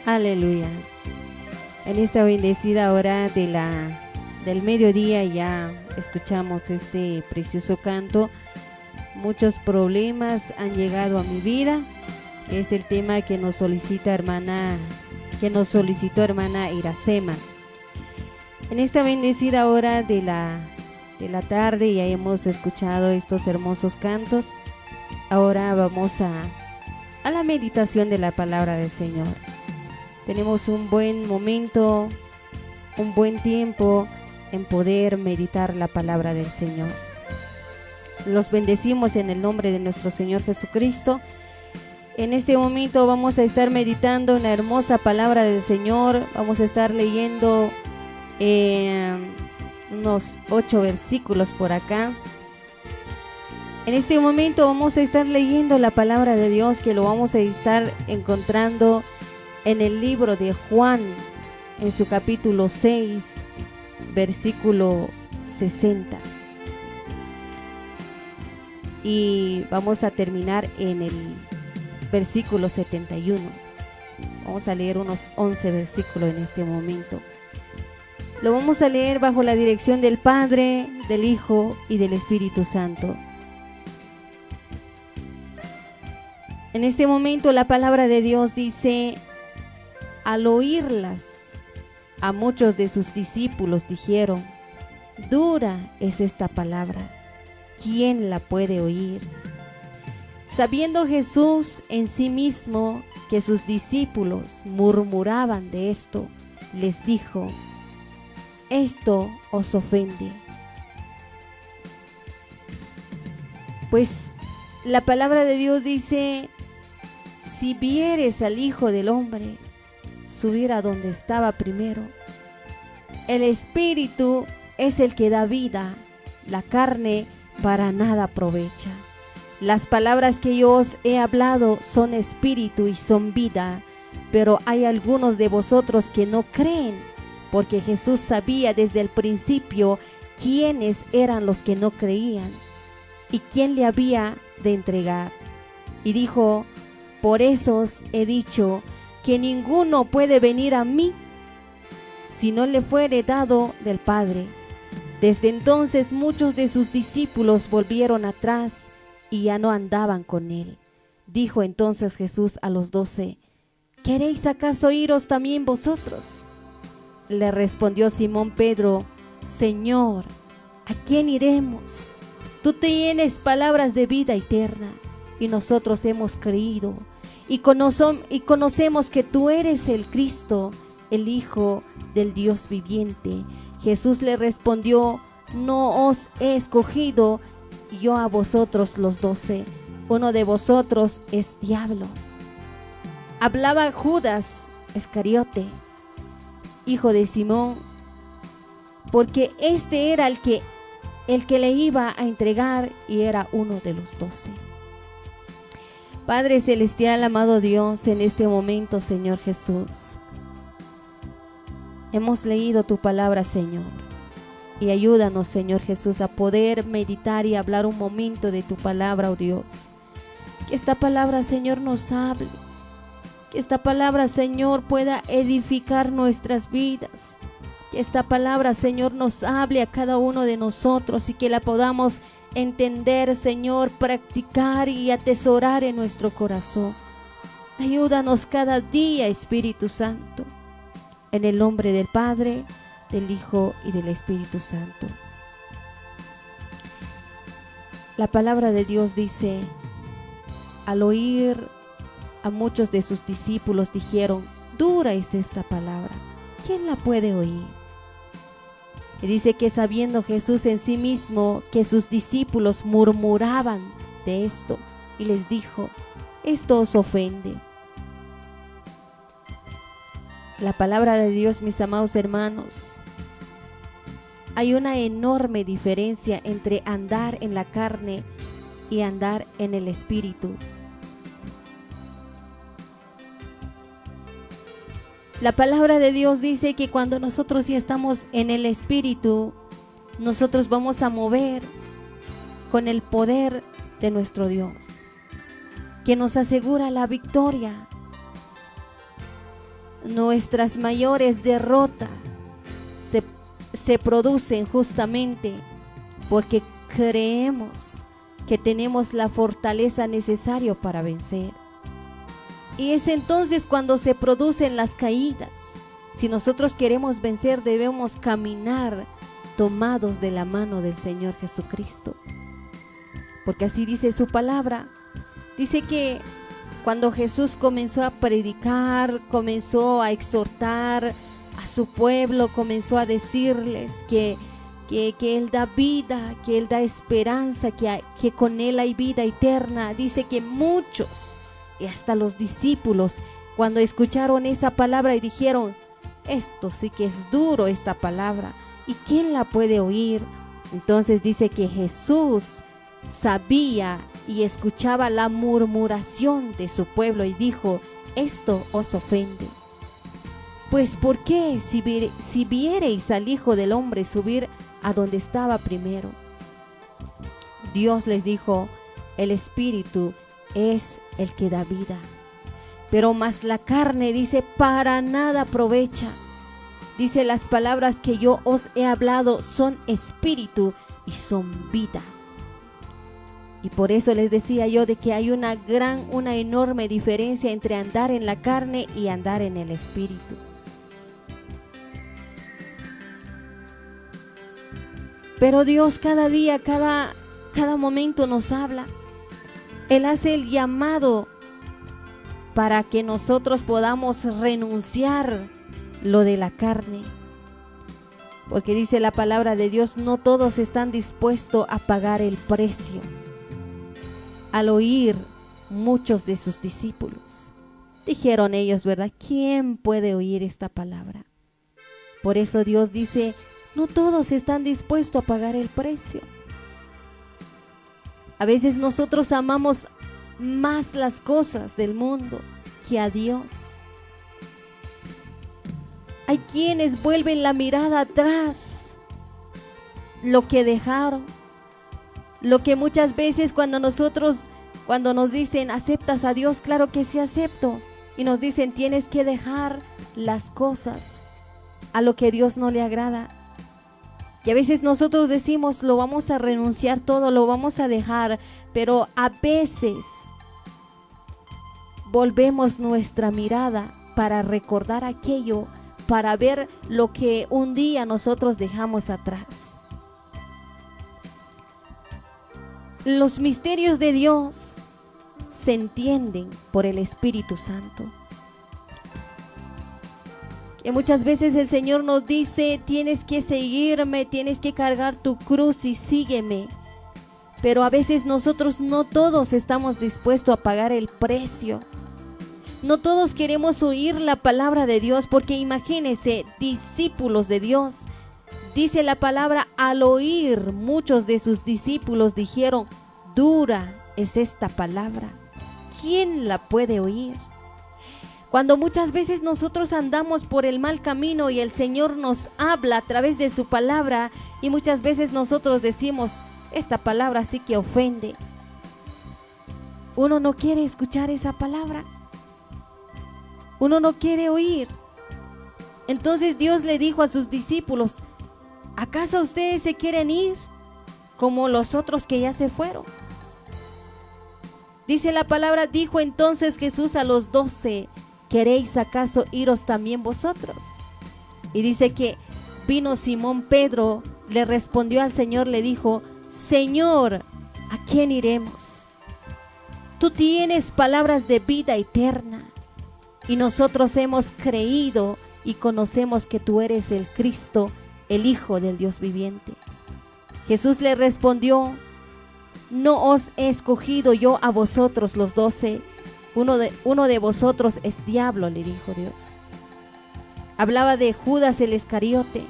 Aleluya. En esta bendecida hora del mediodía ya escuchamos este precioso canto. Muchos problemas han llegado a mi vida. Es el tema que nos solicitó hermana Iracema. En esta bendecida hora de la tarde ya hemos escuchado estos hermosos cantos. Ahora vamos a la meditación de la palabra del Señor. Tenemos un buen momento, un buen tiempo en poder meditar la palabra del Señor. Los bendecimos en el nombre de nuestro Señor Jesucristo. En este momento vamos a estar meditando en la hermosa palabra del Señor. Vamos a estar leyendo unos 8 versículos por acá. En este momento vamos a estar leyendo la palabra de Dios, que lo vamos a estar encontrando en el libro de Juan, en su capítulo 6, versículo 60. Y vamos a terminar en el versículo 71. Vamos a leer unos 11 versículos en este momento. Lo vamos a leer bajo la dirección del Padre, del Hijo y del Espíritu Santo. En este momento la palabra de Dios dice: al oírlas, a muchos de sus discípulos dijeron: dura es esta palabra, ¿quién la puede oír? Sabiendo Jesús en sí mismo que sus discípulos murmuraban de esto, les dijo: esto os ofende. Pues la palabra de Dios dice: si vieres al Hijo del Hombre subir a donde estaba primero, el Espíritu es el que da vida, la carne para nada aprovecha. Las palabras que yo os he hablado son espíritu y son vida, pero hay algunos de vosotros que no creen, porque Jesús sabía desde el principio quiénes eran los que no creían y quién le había de entregar. Y dijo: por eso os he dicho que ninguno puede venir a mí si no le fuere dado del Padre. Desde entonces muchos de sus discípulos volvieron atrás y ya no andaban con él. Dijo entonces Jesús a los 12: ¿queréis acaso iros también vosotros? Le respondió Simón Pedro: Señor, ¿a quién iremos? Tú tienes palabras de vida eterna, y nosotros hemos creído y conocemos que tú eres el Cristo, el Hijo del Dios viviente. Jesús le respondió: no os he escogido yo a vosotros los 12, uno de vosotros es diablo. Hablaba Judas Iscariote, hijo de Simón, porque este era el que le iba a entregar y era uno de los 12. Padre celestial, amado Dios, en este momento, Señor Jesús, hemos leído tu palabra, Señor, y ayúdanos, Señor Jesús, a poder meditar y hablar un momento de tu palabra, oh Dios. Que esta palabra, Señor, nos hable, que esta palabra, Señor, pueda edificar nuestras vidas, que esta palabra, Señor, nos hable a cada uno de nosotros y que la podamos entender, Señor, practicar y atesorar en nuestro corazón. Ayúdanos cada día, Espíritu Santo, en el nombre del Padre, del Hijo y del Espíritu Santo. La palabra de Dios dice: al oír a muchos de sus discípulos dijeron: dura es esta palabra, ¿quién la puede oír? Y dice que sabiendo Jesús en sí mismo que sus discípulos murmuraban de esto, y les dijo: esto os ofende. La palabra de Dios, mis amados hermanos, hay una enorme diferencia entre andar en la carne y andar en el Espíritu. La palabra de Dios dice que cuando nosotros ya estamos en el Espíritu, nosotros vamos a mover con el poder de nuestro Dios, que nos asegura la victoria. nuestras mayores derrotas se producen justamente porque creemos que tenemos la fortaleza necesaria para vencer. Y es entonces cuando se producen las caídas. Si nosotros queremos vencer, debemos caminar tomados de la mano del Señor Jesucristo. Porque así dice su palabra. Dice que cuando Jesús comenzó a predicar, comenzó a exhortar a su pueblo, comenzó a decirles que Él da vida, que Él da esperanza, que con Él hay vida eterna. Dice que muchos, y hasta los discípulos, cuando escucharon esa palabra y dijeron, esto sí que es duro esta palabra, ¿y quién la puede oír? Entonces dice que Jesús sabía y escuchaba la murmuración de su pueblo y dijo, esto os ofende. Pues ¿por qué si viereis al Hijo del Hombre subir a donde estaba primero? Dios les dijo, el Espíritu es el que da vida, pero más la carne, dice, para nada aprovecha. Dice, las palabras que yo os he hablado son espíritu y son vida. Y por eso les decía yo de que hay una enorme diferencia entre andar en la carne y andar en el espíritu. Pero Dios cada día, cada momento nos habla. Él hace el llamado para que nosotros podamos renunciar lo de la carne. Porque dice la palabra de Dios, no todos están dispuestos a pagar el precio. Al oír muchos de sus discípulos, dijeron ellos, ¿verdad? ¿Quién puede oír esta palabra? Por eso Dios dice, no todos están dispuestos a pagar el precio. A veces nosotros amamos más las cosas del mundo que a Dios. Hay quienes vuelven la mirada atrás, lo que dejaron, lo que muchas veces cuando nos dicen, ¿aceptas a Dios? Claro que sí acepto. Y nos dicen, tienes que dejar las cosas a lo que Dios no le agrada. Y a veces nosotros decimos, lo vamos a renunciar todo, lo vamos a dejar, pero a veces volvemos nuestra mirada para recordar aquello, para ver lo que un día nosotros dejamos atrás. Los misterios de Dios se entienden por el Espíritu Santo. Que muchas veces el Señor nos dice, tienes que seguirme, tienes que cargar tu cruz y sígueme. Pero a veces nosotros no todos estamos dispuestos a pagar el precio. No todos queremos oír la palabra de Dios, porque imagínense, discípulos de Dios. Dice la palabra, al oír muchos de sus discípulos dijeron, dura es esta palabra, ¿quién la puede oír? Cuando muchas veces nosotros andamos por el mal camino y el Señor nos habla a través de su palabra, y muchas veces nosotros decimos, esta palabra sí que ofende. Uno no quiere escuchar esa palabra. Uno no quiere oír. Entonces Dios le dijo a sus discípulos, ¿acaso ustedes se quieren ir como los otros que ya se fueron? Dice la palabra, dijo entonces Jesús a los 12, ¿queréis acaso iros también vosotros? Y dice que vino Simón Pedro, le respondió al Señor, le dijo, Señor, ¿a quién iremos? Tú tienes palabras de vida eterna, y nosotros hemos creído y conocemos que tú eres el Cristo, el Hijo del Dios viviente. Jesús le respondió, no os he escogido yo a vosotros los 12, uno de vosotros es diablo, le dijo Dios. Hablaba de Judas el Iscariote,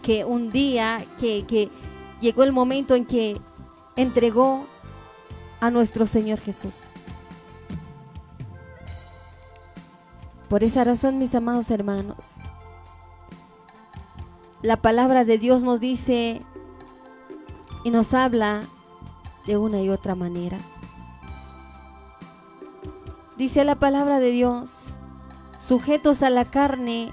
que un día que llegó el momento en que entregó a nuestro Señor Jesús. Por esa razón, mis amados hermanos, la palabra de Dios nos dice y nos habla de una y otra manera. Dice la palabra de Dios, sujetos a la carne,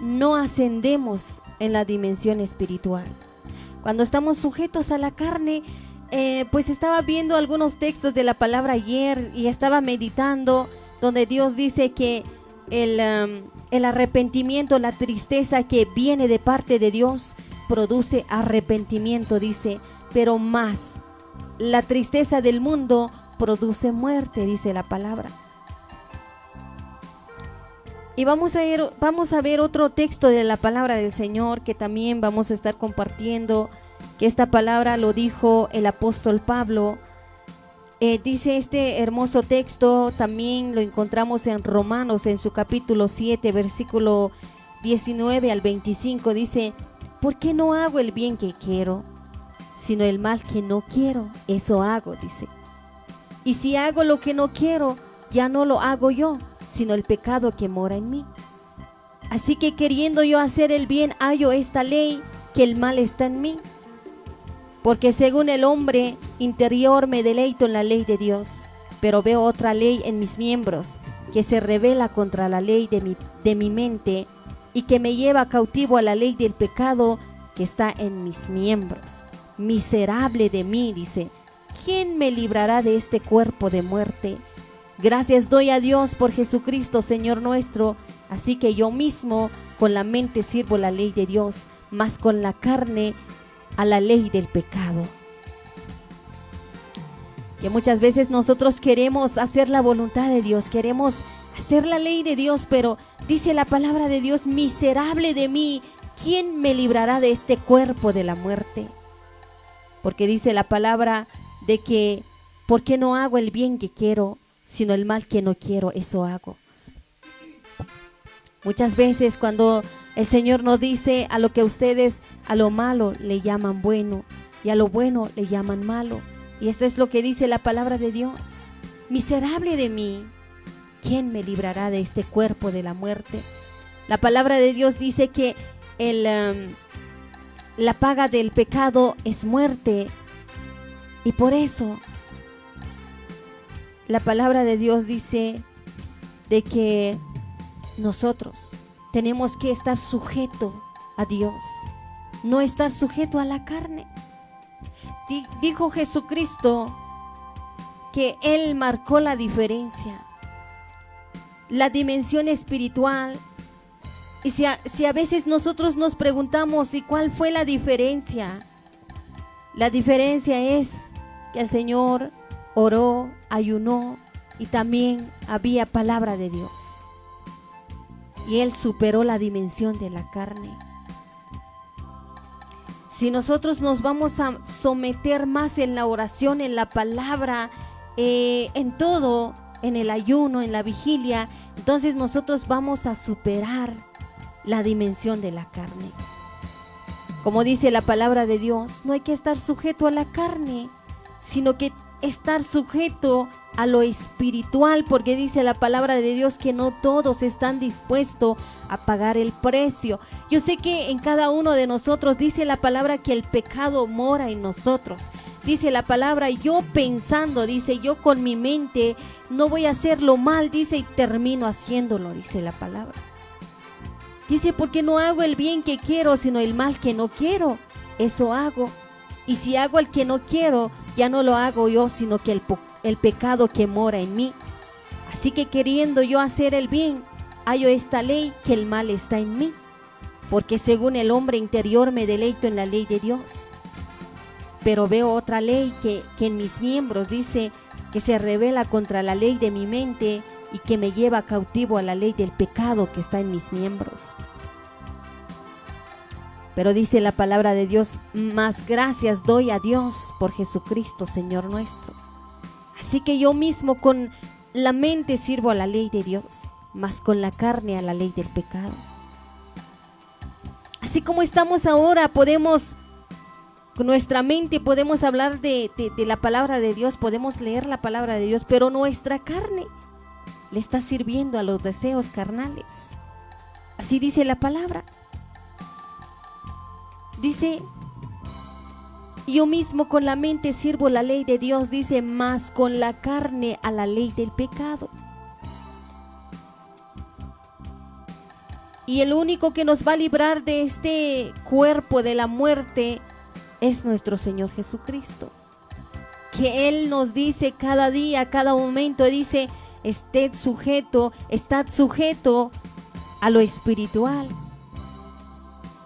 no ascendemos en la dimensión espiritual. Cuando estamos sujetos a la carne, pues estaba viendo algunos textos de la palabra ayer y estaba meditando donde Dios dice que el arrepentimiento, la tristeza que viene de parte de Dios produce arrepentimiento, dice, pero más la tristeza del mundo produce muerte, dice la palabra. Y vamos a ver otro texto de la palabra del Señor que también vamos a estar compartiendo, que esta palabra lo dijo el apóstol Pablo. Dice este hermoso texto, también lo encontramos en Romanos, en su capítulo 7, versículo 19 al 25, dice: ¿por qué no hago el bien que quiero, sino el mal que no quiero? Eso hago, dice. Y si hago lo que no quiero, ya no lo hago yo, sino el pecado que mora en mí. Así que queriendo yo hacer el bien, hallo esta ley, que el mal está en mí. Porque según el hombre interior me deleito en la ley de Dios, pero veo otra ley en mis miembros, que se rebela contra la ley de mi mente, y que me lleva cautivo a la ley del pecado que está en mis miembros. Miserable de mí, dice, ¿quién me librará de este cuerpo de muerte? Gracias doy a Dios por Jesucristo, Señor nuestro. Así que yo mismo con la mente sirvo la ley de Dios, mas con la carne a la ley del pecado. Que muchas veces nosotros queremos hacer la voluntad de Dios, queremos hacer la ley de Dios, pero dice la palabra de Dios: miserable de mí, ¿quién me librará de este cuerpo de la muerte? Porque dice la palabra de que, ¿por qué no hago el bien que quiero, sino el mal que no quiero? Eso hago. Muchas veces cuando el Señor nos dice a lo que ustedes, a lo malo le llaman bueno, y a lo bueno le llaman malo. Y esto es lo que dice la palabra de Dios: miserable de mí, ¿quién me librará de este cuerpo de la muerte? La palabra de Dios dice que la paga del pecado es muerte, y por eso la palabra de Dios dice de que nosotros tenemos que estar sujetos a Dios, no estar sujeto a la carne. Dijo Jesucristo que Él marcó la diferencia, la dimensión espiritual. Y si a veces nosotros nos preguntamos, ¿y cuál fue la diferencia? La diferencia es que el Señor oró, ayunó, y también había palabra de Dios. Y Él superó la dimensión de la carne. Si nosotros nos vamos a someter más en la oración, en la palabra, en todo, en el ayuno, en la vigilia, entonces nosotros vamos a superar la dimensión de la carne. Como dice la palabra de Dios, no hay que estar sujeto a la carne, sino que estar sujeto a lo espiritual, porque dice la palabra de Dios que no todos están dispuestos a pagar el precio. Yo sé que en cada uno de nosotros dice la palabra que el pecado mora en nosotros. Dice la palabra, yo pensando, dice, yo con mi mente no voy a hacerlo mal, dice, y termino haciéndolo, dice la palabra. Dice, porque no hago el bien que quiero, sino el mal que no quiero, eso hago. Y si hago el que no quiero, ya no lo hago yo, sino que el pecado que mora en mí. Así que queriendo yo hacer el bien, hallo esta ley, que el mal está en mí. Porque según el hombre interior me deleito en la ley de Dios. Pero veo otra ley que en mis miembros, dice, que se rebela contra la ley de mi mente y que me lleva cautivo a la ley del pecado que está en mis miembros. Pero dice la palabra de Dios, más gracias doy a Dios por Jesucristo, Señor nuestro. Así que yo mismo con la mente sirvo a la ley de Dios, mas con la carne a la ley del pecado. Así como estamos ahora, podemos, con nuestra mente podemos hablar de la palabra de Dios, podemos leer la palabra de Dios, pero nuestra carne le está sirviendo a los deseos carnales. Así dice la palabra. Dice, yo mismo con la mente sirvo la ley de Dios, dice, mas con la carne a la ley del pecado. Y el único que nos va a librar de este cuerpo de la muerte es nuestro Señor Jesucristo. Que Él nos dice cada día, cada momento, dice, estad sujeto a lo espiritual.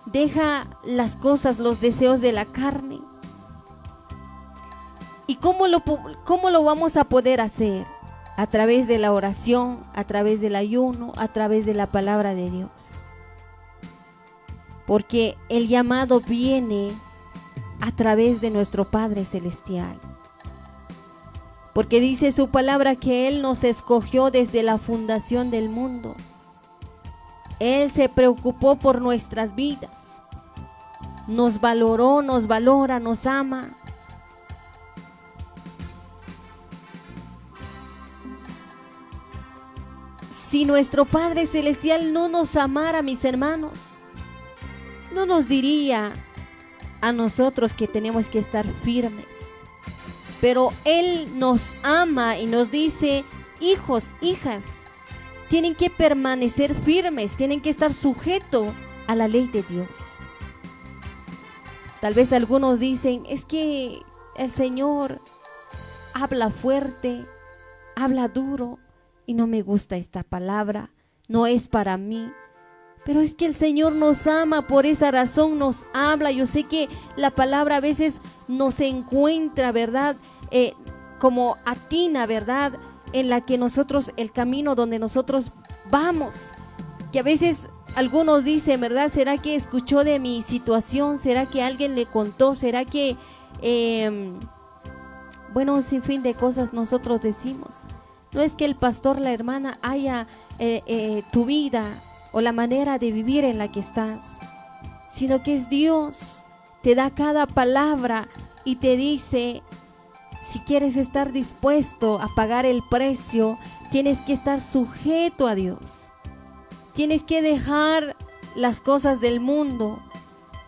Deja las cosas, los deseos de la carne. ¿Y cómo lo vamos a poder hacer? A través de la oración, a través del ayuno, a través de la palabra de Dios. Porque el llamado viene a través de nuestro Padre Celestial. Porque dice su palabra que Él nos escogió desde la fundación del mundo. Él se preocupó por nuestras vidas. Nos valoró, nos valora, nos ama. Si nuestro Padre Celestial no nos amara, mis hermanos, no nos diría a nosotros que tenemos que estar firmes. Pero Él nos ama y nos dice, hijos, hijas, tienen que permanecer firmes, tienen que estar sujetos a la ley de Dios. Tal vez algunos dicen, es que el Señor habla fuerte, habla duro y no me gusta esta palabra, no es para mí. Pero es que el Señor nos ama, por esa razón nos habla. Yo sé que la palabra a veces nos encuentra, ¿verdad? Como atina, ¿verdad? En la que nosotros, el camino donde nosotros vamos. Que a veces algunos dicen, ¿verdad? ¿Será que escuchó de mi situación? ¿Será que alguien le contó? ¿Será que, bueno, un sinfín de cosas nosotros decimos? No es que el pastor, la hermana, haya tu vida o la manera de vivir en la que estás, sino que es Dios, te da cada palabra y te dice, si quieres estar dispuesto a pagar el precio, tienes que estar sujeto a Dios, tienes que dejar las cosas del mundo,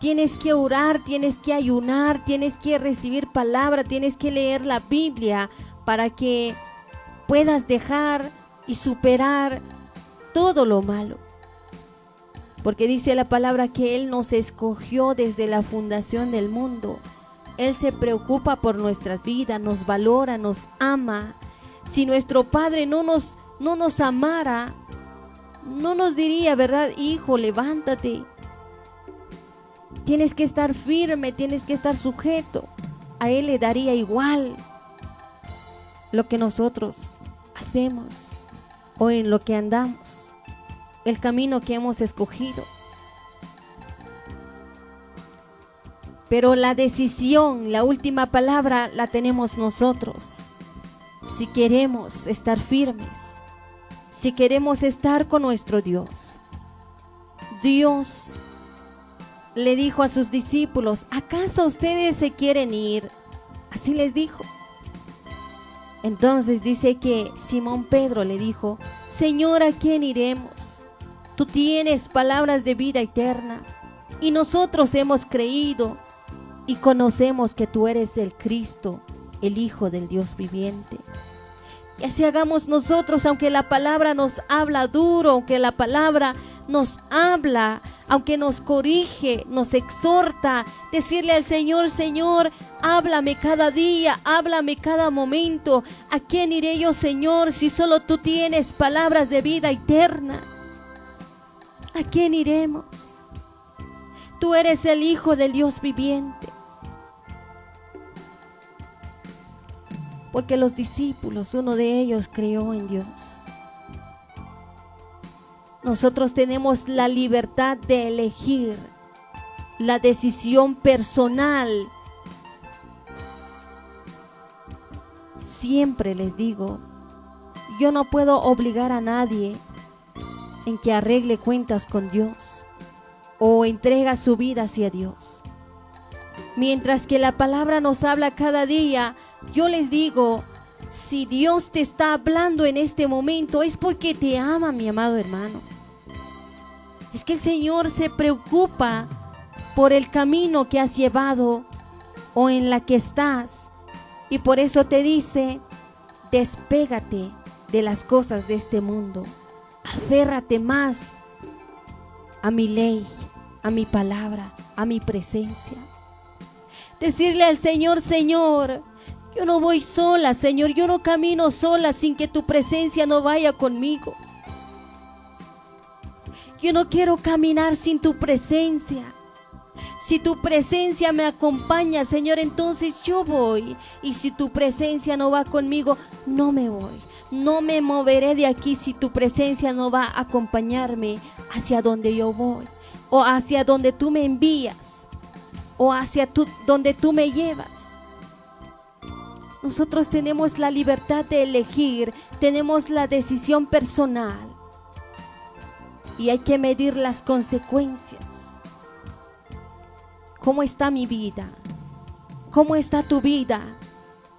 tienes que orar, tienes que ayunar, tienes que recibir palabra, tienes que leer la Biblia para que puedas dejar y superar todo lo malo. Porque dice la palabra que Él nos escogió desde la fundación del mundo. Él se preocupa por nuestras vidas, nos valora, nos ama. Si nuestro Padre no nos amara, no nos diría, ¿verdad? Hijo, levántate. Tienes que estar firme, tienes que estar sujeto. A Él le daría igual lo que nosotros hacemos o en lo que andamos, el camino que hemos escogido. Pero la decisión, la última palabra la tenemos nosotros. Si queremos estar firmes, si queremos estar con nuestro Dios. Dios le dijo a sus discípulos, ¿acaso ustedes se quieren ir? Así les dijo. Entonces dice que Simón Pedro le dijo, Señor, ¿a quién iremos? Tú tienes palabras de vida eterna y nosotros hemos creído y conocemos que tú eres el Cristo, el Hijo del Dios viviente. Y así hagamos nosotros, aunque la palabra nos habla duro, aunque la palabra nos habla, aunque nos corrige, nos exhorta, decirle al Señor, Señor, háblame cada día, háblame cada momento. ¿A quién iré yo, Señor, si solo tú tienes palabras de vida eterna? ¿A quién iremos? Tú eres el Hijo del Dios viviente. Porque los discípulos, uno de ellos creyó en Dios. Nosotros tenemos la libertad de elegir, la decisión personal. Siempre les digo, yo no puedo obligar a nadie en que arregle cuentas con Dios o entrega su vida hacia Dios. Mientras que la palabra nos habla cada día, yo les digo, si Dios te está hablando en este momento, es porque te ama, mi amado hermano. Es que el Señor se preocupa por el camino que has llevado o en la que estás. Y por eso te dice, despégate de las cosas de este mundo. Aférrate más a mi ley, a mi palabra, a mi presencia. Decirle al Señor: Señor, yo no voy sola, Señor, yo no camino sola sin que tu presencia no vaya conmigo. Yo no quiero caminar sin tu presencia. Si tu presencia me acompaña, Señor, entonces yo voy. Y si tu presencia no va conmigo, no me voy. No me moveré de aquí si tu presencia no va a acompañarme hacia donde yo voy, o hacia donde tú me envías, o hacia donde tú me llevas. Nosotros tenemos la libertad de elegir, tenemos la decisión personal, y hay que medir las consecuencias. ¿Cómo está mi vida? ¿Cómo está tu vida?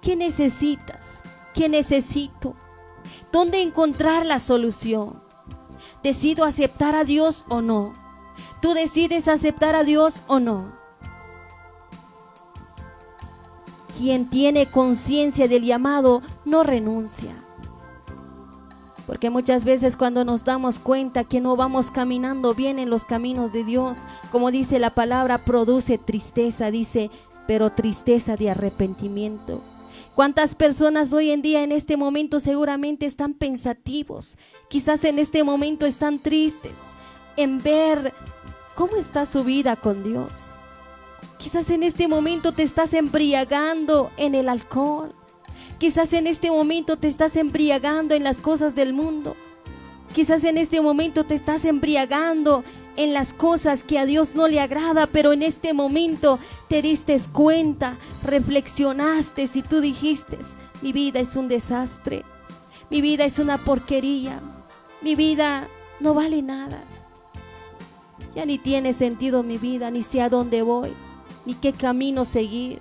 ¿Qué necesitas? ¿Qué necesito? ¿Dónde encontrar la solución? ¿Decido aceptar a Dios o no? ¿Tú decides aceptar a Dios o no? Quien tiene conciencia del llamado no renuncia. Porque muchas veces cuando nos damos cuenta que no vamos caminando bien en los caminos de Dios, como dice la palabra, produce tristeza, dice, pero tristeza de arrepentimiento. ¿Cuántas personas hoy en día en este momento seguramente están pensativos? Quizás en este momento están tristes en ver cómo está su vida con Dios. Quizás en este momento te estás embriagando en el alcohol. Quizás en este momento te estás embriagando en las cosas del mundo. Quizás en este momento te estás embriagando en las cosas que a Dios no le agrada, pero en este momento te diste cuenta, reflexionaste y tú dijiste: mi vida es un desastre, mi vida es una porquería, mi vida no vale nada. Ya ni tiene sentido mi vida, ni sé a dónde voy, ni qué camino seguir.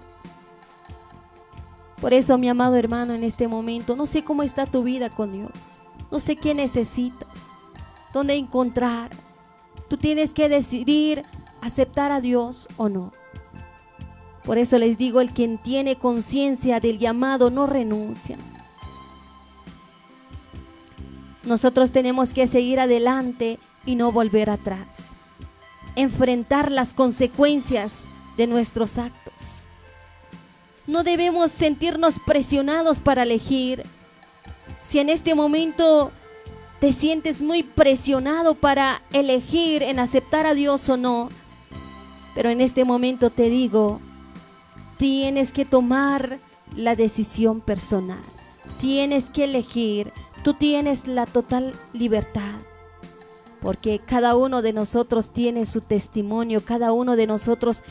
Por eso, mi amado hermano, en este momento, no sé cómo está tu vida con Dios. No sé qué necesitas, dónde encontrar. Tú tienes que decidir aceptar a Dios o no. Por eso les digo, el quien tiene conciencia del llamado no renuncia. Nosotros tenemos que seguir adelante y no volver atrás. Enfrentar las consecuencias de nuestros actos. No debemos sentirnos presionados para elegir. Si en este momento te sientes muy presionado para elegir en aceptar a Dios o no, pero en este momento te digo, tienes que tomar la decisión personal. Tienes que elegir. Tú tienes la total libertad. Porque cada uno de nosotros tiene su testimonio. Cada uno de nosotros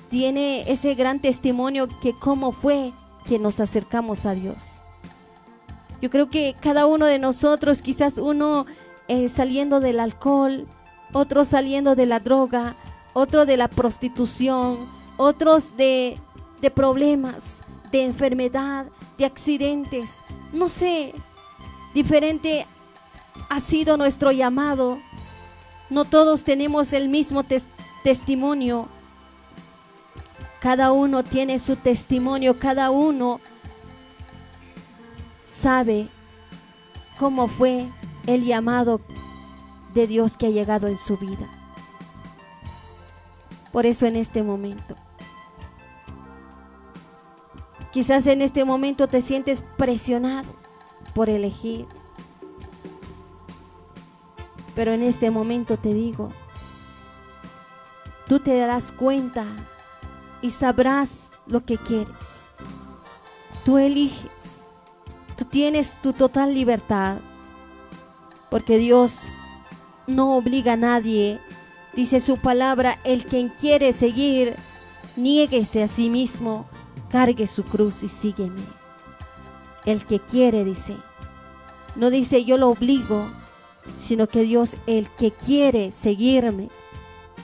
tiene ese gran testimonio que cómo fue que nos acercamos a Dios. Yo creo que cada uno de nosotros, quizás uno saliendo del alcohol, otro saliendo de la droga, otro de la prostitución, otros de problemas, de enfermedad, de accidentes. No sé, diferente ha sido nuestro llamado. No todos tenemos el mismo testimonio. Cada uno tiene su testimonio, cada uno sabe cómo fue el llamado de Dios que ha llegado en su vida. Por eso en este momento, quizás en este momento te sientes presionado por elegir, pero en este momento te digo, tú te darás cuenta y sabrás lo que quieres. Tú eliges. Tú tienes tu total libertad. Porque Dios no obliga a nadie. Dice su palabra, el quien quiere seguir, niéguese a sí mismo, cargue su cruz y sígueme. El que quiere, dice. No dice yo lo obligo, sino que Dios, el que quiere seguirme,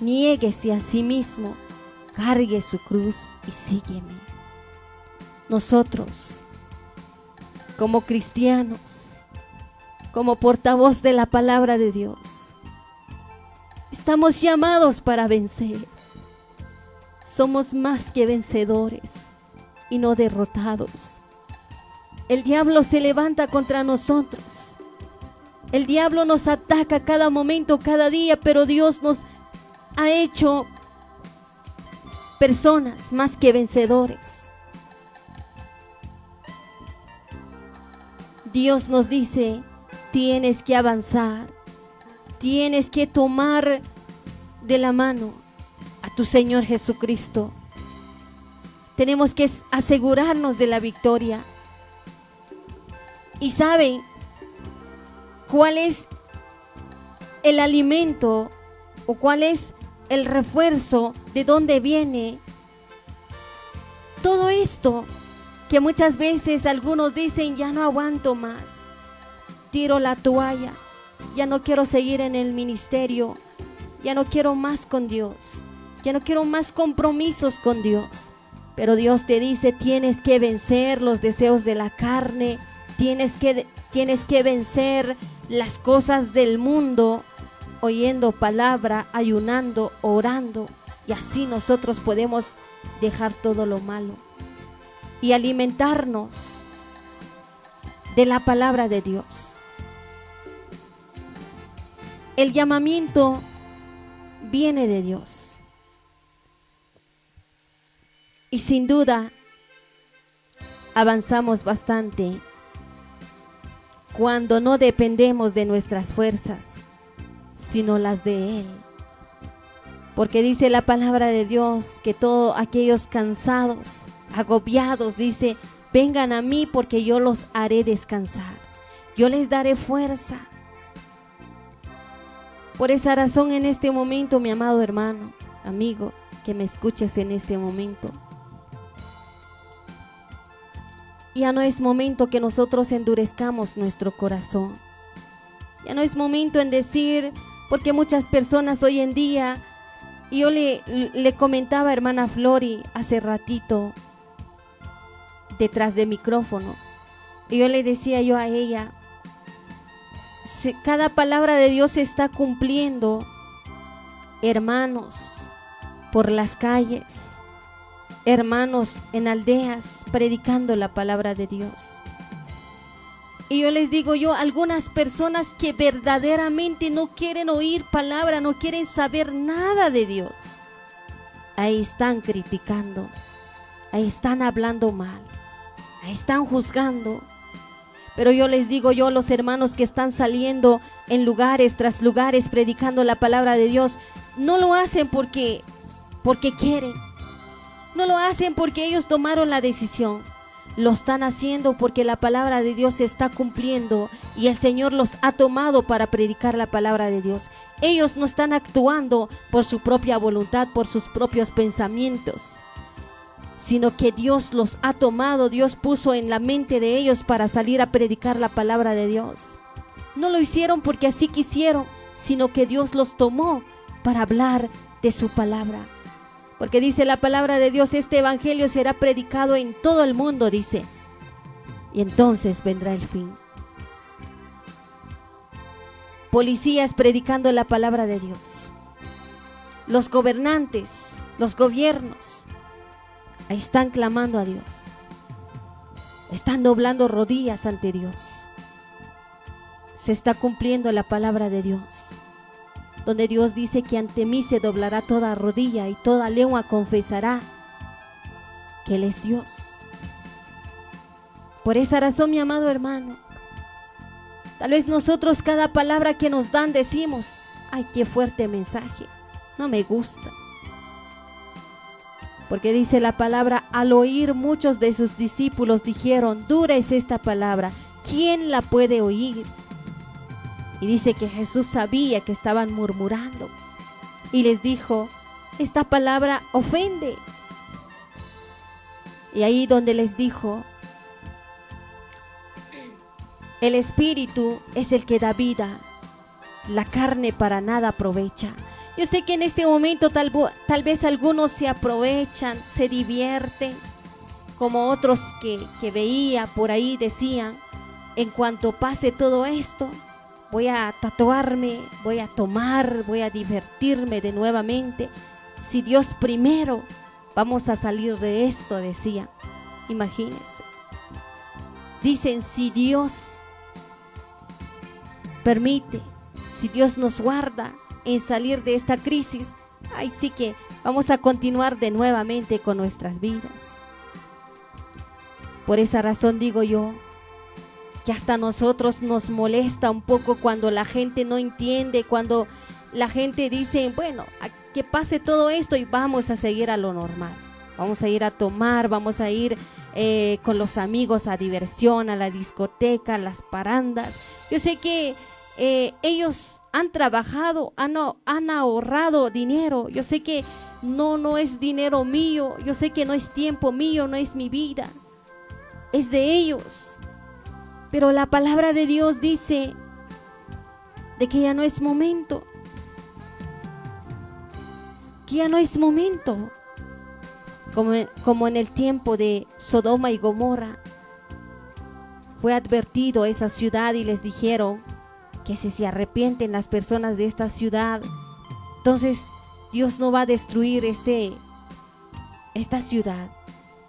niéguese a sí mismo, cargue su cruz y sígueme. Nosotros, como cristianos, como portavoz de la palabra de Dios, estamos llamados para vencer. Somos más que vencedores y no derrotados. El diablo se levanta contra nosotros, El diablo nos ataca cada momento, cada día, pero Dios nos ha hecho personas más que vencedores. Dios nos dice, tienes que avanzar, tienes que tomar de la mano a tu Señor Jesucristo. Tenemos que asegurarnos de la victoria. ¿Y saben cuál es el alimento o cuál es el refuerzo? ¿De dónde viene todo esto? Que muchas veces algunos dicen, ya no aguanto más, tiro la toalla, ya no quiero seguir en el ministerio, ya no quiero más con Dios, ya no quiero más compromisos con Dios. Pero Dios te dice, tienes que vencer los deseos de la carne, tienes que vencer las cosas del mundo, oyendo palabra, ayunando, orando, y así nosotros podemos dejar todo lo malo y alimentarnos de la palabra de Dios. El llamamiento viene de Dios. Y sin duda avanzamos bastante cuando no dependemos de nuestras fuerzas, sino las de Él. Porque dice la palabra de Dios que todos aquellos cansados, agobiados, dice, vengan a mí porque yo los haré descansar. Yo les daré fuerza. Por esa razón en este momento, mi amado hermano, amigo, que me escuches en este momento, ya no es momento que nosotros endurezcamos nuestro corazón. Ya no es momento en decir, porque muchas personas hoy en día, y yo le comentaba a hermana Flori hace ratito, detrás de micrófono, y yo le decía yo a ella, cada palabra de Dios se está cumpliendo, hermanos, por las calles, hermanos en aldeas, predicando la palabra de Dios. Y yo les digo algunas personas que verdaderamente no quieren oír palabra, no quieren saber nada de Dios, ahí están criticando, ahí están hablando mal, ahí están juzgando. Pero yo les digo los hermanos que están saliendo en lugares tras lugares predicando la palabra de Dios, no lo hacen porque quieren, no lo hacen porque ellos tomaron la decisión. Lo están haciendo porque la palabra de Dios se está cumpliendo y el Señor los ha tomado para predicar la palabra de Dios. Ellos no están actuando por su propia voluntad, por sus propios pensamientos, sino que Dios los ha tomado, Dios puso en la mente de ellos para salir a predicar la palabra de Dios. No lo hicieron porque así quisieron, sino que Dios los tomó para hablar de su palabra. Porque dice la palabra de Dios, este evangelio será predicado en todo el mundo, dice, y entonces vendrá el fin. Policías predicando la palabra de Dios. Los gobernantes, los gobiernos, ahí están clamando a Dios. Están doblando rodillas ante Dios. Se está cumpliendo la palabra de Dios, donde Dios dice que ante mí se doblará toda rodilla y toda lengua confesará que Él es Dios. Por esa razón, mi amado hermano, tal vez nosotros cada palabra que nos dan decimos, ay, qué fuerte mensaje, no me gusta. Porque dice la palabra, al oír muchos de sus discípulos dijeron, dura es esta palabra, ¿quién la puede oír? Y dice que Jesús sabía que estaban murmurando y les dijo, esta palabra ofende. Y ahí donde les dijo, el espíritu es el que da vida, la carne para nada aprovecha. Yo sé que en este momento tal vez algunos se aprovechan, se divierten, como otros que veía por ahí decían, en cuanto pase todo esto, voy a tatuarme, voy a tomar, voy a divertirme de nuevamente. Si Dios primero, vamos a salir de esto, decía. Imagínense. Dicen, si Dios permite, si Dios nos guarda en salir de esta crisis, ahí sí que vamos a continuar de nuevamente con nuestras vidas. Por esa razón digo yo, que hasta a nosotros nos molesta un poco cuando la gente no entiende, cuando la gente dice, bueno, que pase todo esto y vamos a seguir a lo normal. Vamos a ir a tomar, vamos a ir con los amigos a diversión, a la discoteca, a las parandas. Yo sé que ellos han trabajado, han ahorrado dinero. Yo sé que no es dinero mío, yo sé que no es tiempo mío, no es mi vida, es de ellos. Pero la palabra de Dios dice de que ya no es momento, que ya no es momento, como en el tiempo de Sodoma y Gomorra. Fue advertido esa ciudad y les dijeron que si se arrepienten las personas de esta ciudad, entonces Dios no va a destruir esta ciudad.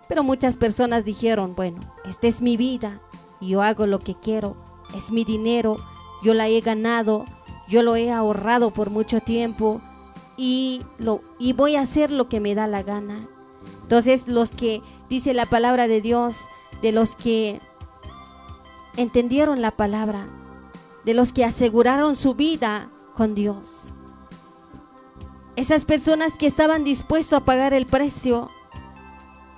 Pero muchas personas dijeron, bueno, esta es mi vida, yo hago lo que quiero, es mi dinero, yo la he ganado, yo lo he ahorrado por mucho tiempo y voy a hacer lo que me da la gana. Entonces los que, dice la palabra de Dios, de los que entendieron la palabra, de los que aseguraron su vida con Dios, esas personas que estaban dispuestos a pagar el precio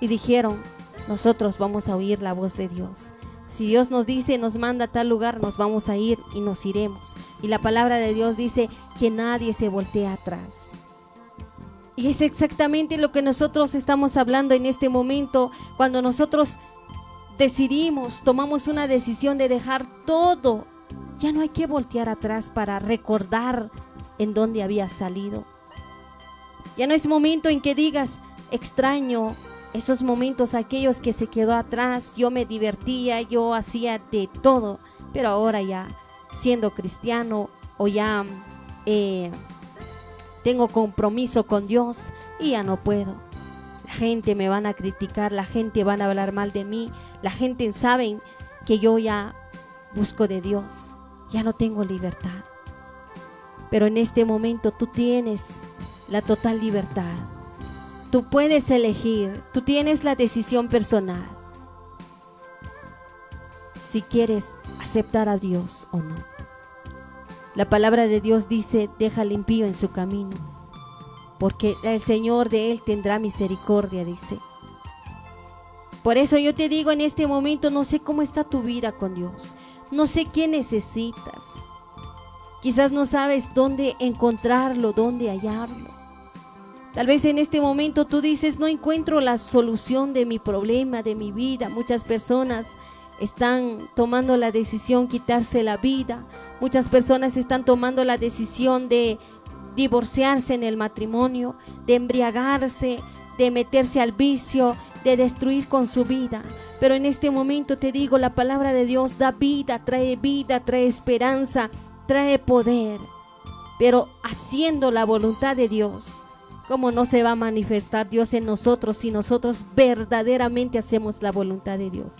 y dijeron, nosotros vamos a oír la voz de Dios. Si Dios nos dice, nos manda a tal lugar, nos vamos a ir y nos iremos. Y la palabra de Dios dice que nadie se voltea atrás. Y es exactamente lo que nosotros estamos hablando en este momento, cuando nosotros decidimos, tomamos una decisión de dejar todo. Ya no hay que voltear atrás para recordar en dónde había salido. Ya no es momento en que digas, extraño esos momentos, aquellos que se quedó atrás, yo me divertía, yo hacía de todo, pero ahora ya siendo cristiano o ya tengo compromiso con Dios y ya no puedo. La gente me van a criticar, la gente van a hablar mal de mí, la gente sabe que yo ya busco de Dios, ya no tengo libertad. Pero en este momento tú tienes la total libertad. Tú puedes elegir, tú tienes la decisión personal si quieres aceptar a Dios o no. La palabra de Dios dice, deja al impío en su camino, porque el Señor de él tendrá misericordia, dice. Por eso yo te digo en este momento, no sé cómo está tu vida con Dios, no sé qué necesitas. Quizás no sabes dónde encontrarlo, dónde hallarlo. Tal vez en este momento tú dices, no encuentro la solución de mi problema, de mi vida. Muchas personas están tomando la decisión de quitarse la vida. Muchas personas están tomando la decisión de divorciarse en el matrimonio, de embriagarse, de meterse al vicio, de destruir con su vida. Pero en este momento te digo, la palabra de Dios da vida, trae esperanza, trae poder. Pero haciendo la voluntad de Dios, ¿cómo no se va a manifestar Dios en nosotros si nosotros verdaderamente hacemos la voluntad de Dios?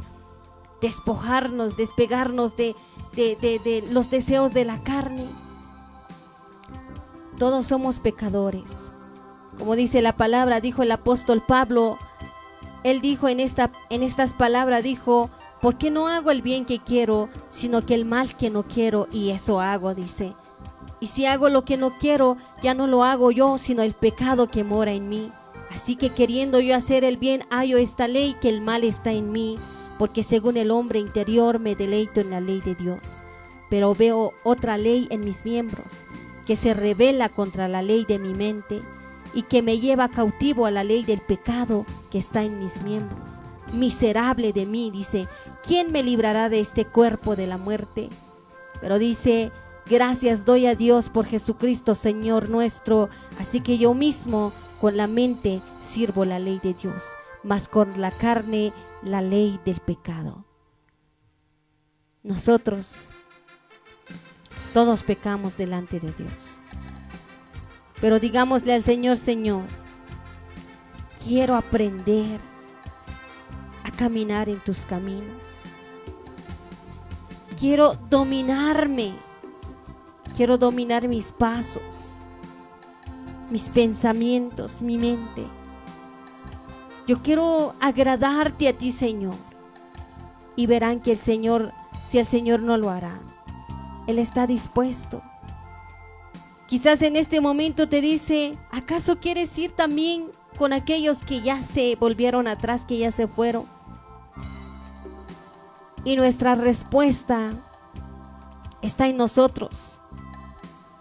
Despojarnos, despegarnos de los deseos de la carne. Todos somos pecadores. Como dice la palabra, dijo el apóstol Pablo, él dijo en estas palabras, dijo, ¿por qué no hago el bien que quiero, sino que el mal que no quiero? Y eso hago, dice. Y si hago lo que no quiero, ya no lo hago yo, sino el pecado que mora en mí. Así que queriendo yo hacer el bien, hallo esta ley, que el mal está en mí, porque según el hombre interior me deleito en la ley de Dios. Pero veo otra ley en mis miembros, que se rebela contra la ley de mi mente, y que me lleva cautivo a la ley del pecado que está en mis miembros. Miserable de mí, dice, ¿quién me librará de este cuerpo de la muerte? Pero dice, gracias doy a Dios por Jesucristo, Señor nuestro. Así que yo mismo con la mente sirvo la ley de Dios, mas con la carne la ley del pecado. Nosotros todos pecamos delante de Dios. Pero digámosle al Señor, Señor, quiero aprender a caminar en tus caminos. Quiero dominarme Quiero dominar mis pasos, mis pensamientos, mi mente. Yo quiero agradarte a ti, Señor. Y verán que si el Señor no lo hará, Él está dispuesto. Quizás en este momento te dice, ¿acaso quieres ir también con aquellos que ya se volvieron atrás, que ya se fueron? Y nuestra respuesta está en nosotros.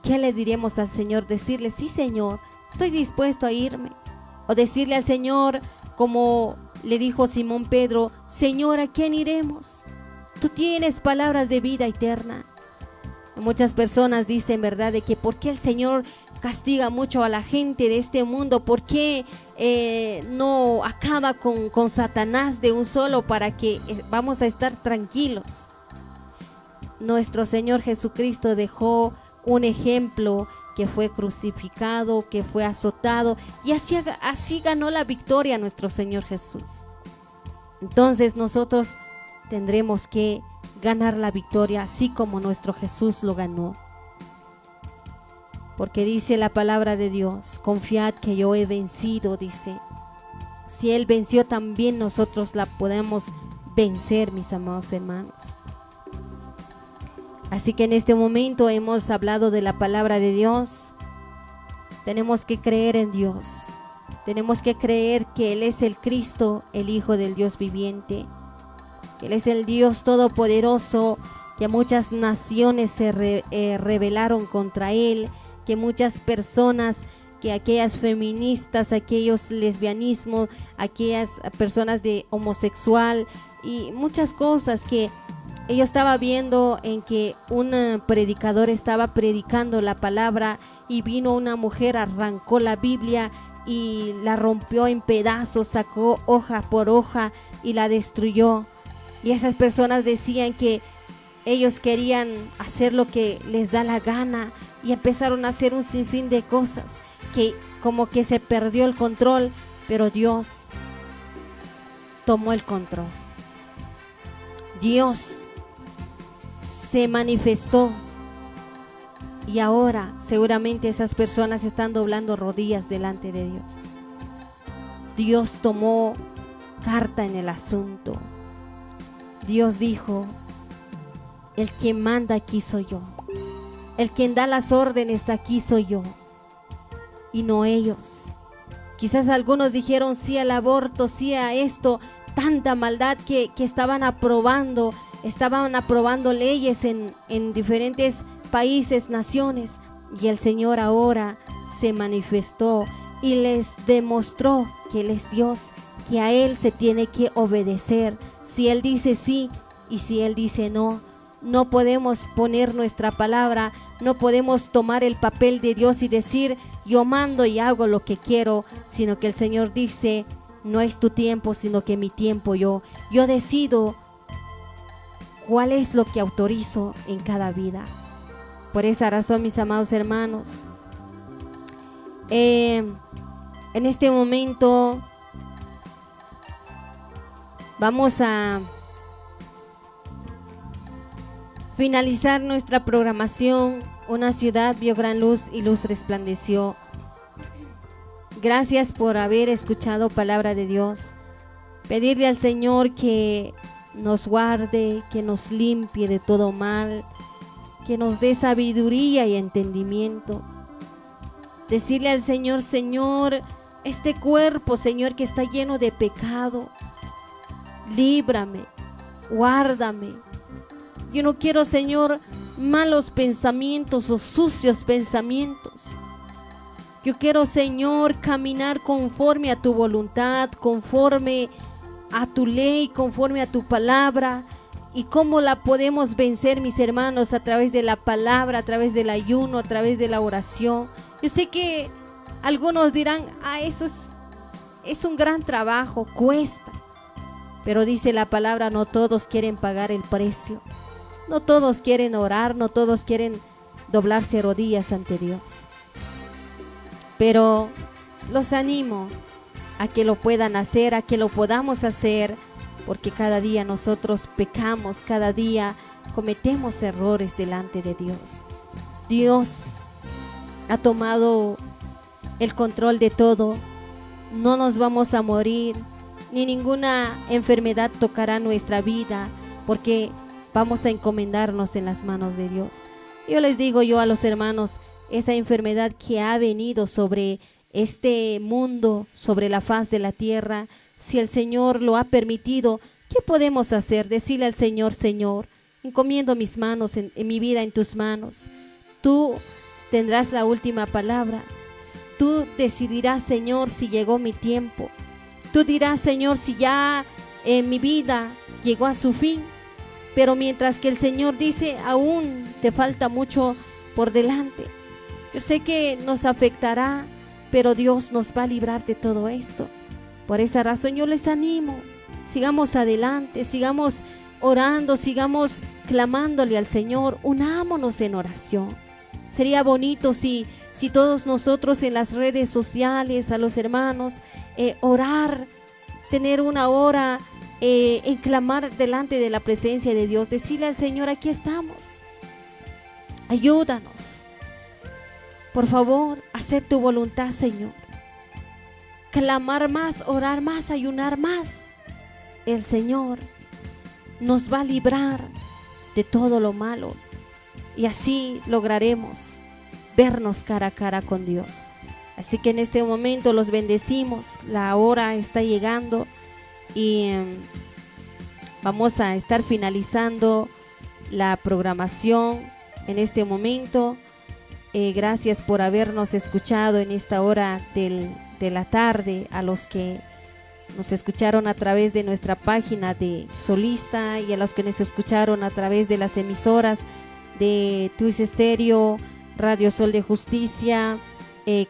¿Qué le diremos al Señor? Decirle, sí, Señor, estoy dispuesto a irme. O decirle al Señor, como le dijo Simón Pedro, Señor, ¿a quién iremos? Tú tienes palabras de vida eterna. Muchas personas dicen, ¿verdad?, de que ¿por qué el Señor castiga mucho a la gente de este mundo? ¿Por qué no acaba con Satanás de un solo para que vamos a estar tranquilos? Nuestro Señor Jesucristo dejó un ejemplo, que fue crucificado, que fue azotado, y así ganó la victoria nuestro Señor Jesús. Entonces nosotros tendremos que ganar la victoria así como nuestro Jesús lo ganó. Porque dice la palabra de Dios, confiad que yo he vencido, dice. Si Él venció, también nosotros la podemos vencer, mis amados hermanos. Así que en este momento hemos hablado de la palabra de Dios. Tenemos que creer en Dios. Tenemos que creer que Él es el Cristo, el Hijo del Dios viviente. Él es el Dios todopoderoso, que muchas naciones se rebelaron contra Él, que muchas personas, que aquellas feministas, aquellos lesbianismos, aquellas personas de homosexual y muchas cosas que yo estaba viendo en que un predicador estaba predicando la palabra y vino una mujer, arrancó la Biblia y la rompió en pedazos, sacó hoja por hoja y la destruyó. Y esas personas decían que ellos querían hacer lo que les da la gana y empezaron a hacer un sinfín de cosas que como que se perdió el control, pero Dios tomó el control. Dios se manifestó y ahora seguramente esas personas están doblando rodillas delante de Dios. Dios tomó carta en el asunto. Dios dijo, el que manda aquí soy yo, el quien da las órdenes aquí soy yo y no ellos. Quizás algunos dijeron sí al aborto, sí a esto, tanta maldad que estaban aprobando leyes en diferentes países, naciones, y el Señor ahora se manifestó y les demostró que Él es Dios, que a Él se tiene que obedecer. Si Él dice sí y si Él dice no, no podemos poner nuestra palabra, no podemos tomar el papel de Dios y decir yo mando y hago lo que quiero, sino que el Señor dice no es tu tiempo, sino que mi tiempo yo decido cuál es lo que autorizo en cada vida. Por esa razón, mis amados hermanos, en este momento vamos a finalizar nuestra programación. Una ciudad vio gran luz y luz resplandeció. Gracias por haber escuchado palabra de Dios. Pedirle al Señor que nos guarde, que nos limpie de todo mal, que nos dé sabiduría y entendimiento. Decirle al Señor, Señor, este cuerpo, Señor, que está lleno de pecado, líbrame, guárdame. Yo no quiero, Señor, malos pensamientos o sucios pensamientos. Yo quiero, Señor, caminar conforme a tu voluntad, conforme a tu ley, conforme a tu palabra. ¿Y cómo la podemos vencer, mis hermanos? A través de la palabra, a través del ayuno, a través de la oración. Yo sé que algunos dirán, eso es un gran trabajo, cuesta. Pero dice la palabra, no todos quieren pagar el precio. No todos quieren orar, no todos quieren doblarse rodillas ante Dios. Pero los animo a que lo puedan hacer, a que lo podamos hacer, porque cada día nosotros pecamos, cada día cometemos errores delante de Dios. Dios ha tomado el control de todo. No nos vamos a morir, ni ninguna enfermedad tocará nuestra vida, porque vamos a encomendarnos en las manos de Dios. Yo les digo a los hermanos, esa enfermedad que ha venido sobre este mundo, sobre la faz de la tierra, si el Señor lo ha permitido, ¿qué podemos hacer? Decirle al Señor: Señor, encomiendo mis manos, en mi vida en tus manos. Tú tendrás la última palabra. Tú decidirás, Señor, si llegó mi tiempo. Tú dirás, Señor, si ya mi vida llegó a su fin. Pero mientras que el Señor dice, aún te falta mucho por delante. Yo sé que nos afectará, pero Dios nos va a librar de todo esto. Por esa razón yo les animo, sigamos adelante, sigamos orando, sigamos clamándole al Señor, unámonos en oración. Sería bonito si todos nosotros en las redes sociales, a los hermanos, orar, tener una hora en clamar delante de la presencia de Dios, decirle al Señor: aquí estamos, ayúdanos, por favor, hacer tu voluntad, Señor. Clamar más, orar más, ayunar más. El Señor nos va a librar de todo lo malo y así lograremos vernos cara a cara con Dios. Así que en este momento los bendecimos. La hora está llegando y vamos a estar finalizando la programación en este momento. Gracias por habernos escuchado en esta hora de la tarde, a los que nos escucharon a través de nuestra página de Solista y a los que nos escucharon a través de las emisoras de Twist Estéreo, Radio Sol de Justicia,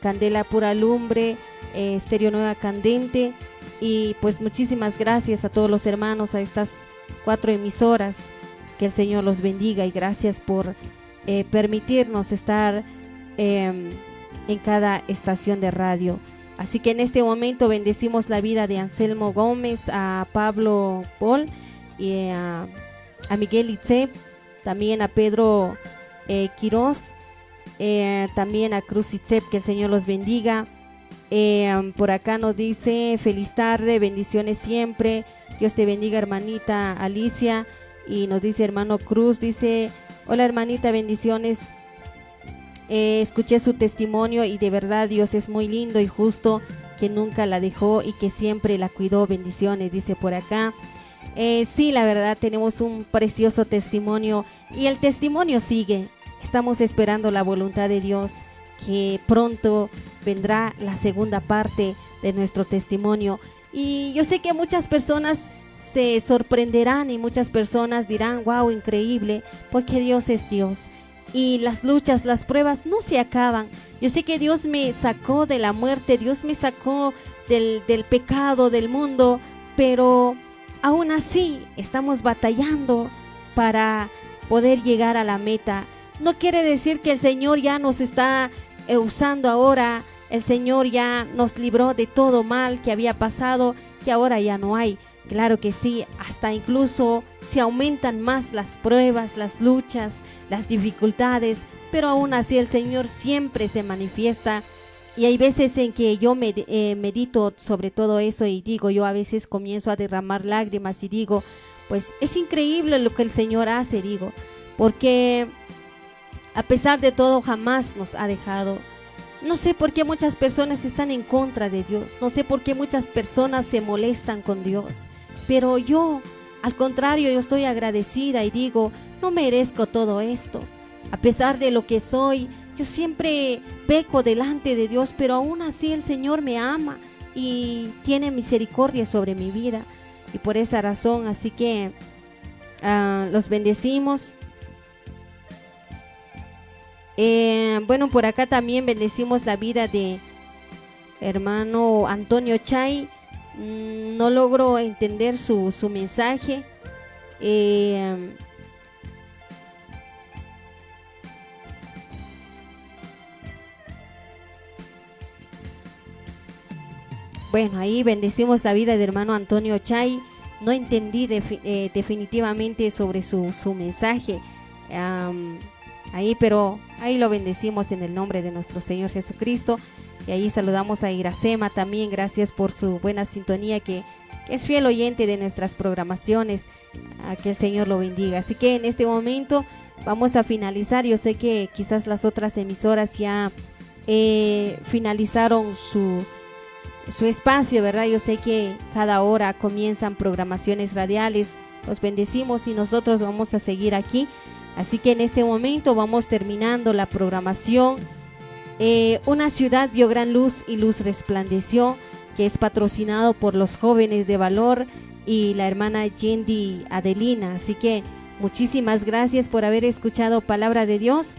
Candela Pura Lumbre, Estéreo Nueva Candente. Y pues muchísimas gracias a todos los hermanos, a estas 4 emisoras. Que el Señor los bendiga y gracias por permitirnos estar en cada estación de radio. Así que en este momento bendecimos la vida de Anselmo Gómez, a Pablo Paul y a Miguel Itzep, también a Pedro Quiroz, también a Cruz Itzep, que el Señor los bendiga. Por acá nos dice: feliz tarde, bendiciones siempre, Dios te bendiga, hermanita Alicia. Y nos dice hermano Cruz, dice: hola hermanita, bendiciones. Escuché su testimonio y de verdad Dios es muy lindo y justo, que nunca la dejó y que siempre la cuidó. Bendiciones, dice por acá. Sí, la verdad tenemos un precioso testimonio y el testimonio sigue. Estamos esperando la voluntad de Dios, que pronto vendrá la segunda parte de nuestro testimonio. Y yo sé que muchas personas se sorprenderán y muchas personas dirán: wow, increíble, porque Dios es Dios. Y las luchas, las pruebas no se acaban. Yo sé que Dios me sacó de la muerte, Dios me sacó del pecado, del mundo, pero aún así estamos batallando para poder llegar a la meta. No quiere decir que el Señor ya nos está usando ahora, el Señor ya nos libró de todo mal que había pasado, que ahora ya no hay. Claro que sí, hasta incluso se aumentan más las pruebas, las luchas, las dificultades, pero aún así el Señor siempre se manifiesta. Y hay veces en que yo medito sobre todo eso y digo, yo a veces comienzo a derramar lágrimas y digo, pues es increíble lo que el Señor hace, digo, porque a pesar de todo jamás nos ha dejado. No sé por qué muchas personas están en contra de Dios, no sé por qué muchas personas se molestan con Dios, pero yo, al contrario, yo estoy agradecida y digo, no merezco todo esto. A pesar de lo que soy, yo siempre peco delante de Dios, pero aún así el Señor me ama y tiene misericordia sobre mi vida. Y por esa razón, así que los bendecimos. Bueno, por acá también bendecimos la vida de hermano Antonio Chay. No logro entender su mensaje. Bueno, ahí bendecimos la vida de hermano Antonio Chay. No entendí definitivamente sobre su mensaje. ahí, pero ahí lo bendecimos en el nombre de nuestro Señor Jesucristo. Y ahí saludamos a Iracema también, gracias por su buena sintonía, que es fiel oyente de nuestras programaciones. A que el Señor lo bendiga. Así que en este momento vamos a finalizar. Yo sé que quizás las otras emisoras ya finalizaron su espacio, ¿verdad? Yo sé que cada hora comienzan programaciones radiales. Los bendecimos y nosotros vamos a seguir aquí. Así que en este momento vamos terminando la programación. Una ciudad vio gran luz y luz resplandeció, que es patrocinado por los jóvenes de valor y la hermana Yendi Adelina. Así que muchísimas gracias por haber escuchado Palabra de Dios,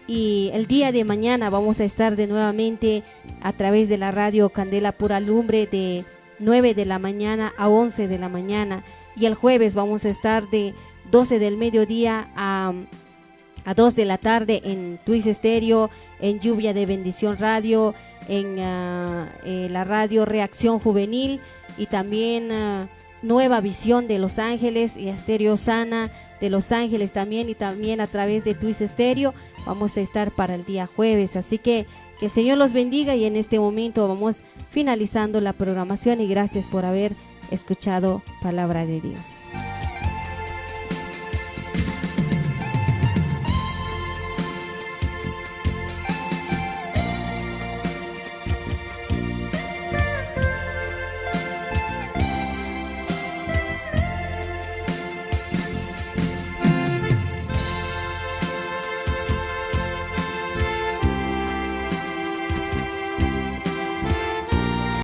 y el día de mañana vamos a estar de nuevamente a través de la radio Candela Pura Lumbre de 9 de la mañana a 11 de la mañana, y el jueves vamos a estar de 12 del mediodía a 2 de la tarde en Twist Estéreo, en Lluvia de Bendición Radio, en la radio Reacción Juvenil, y también Nueva Visión de Los Ángeles y Estéreo Sana de Los Ángeles también, y también a través de Twist Estéreo vamos a estar para el día jueves. Así que el Señor los bendiga, y en este momento vamos finalizando la programación, y gracias por haber escuchado Palabra de Dios.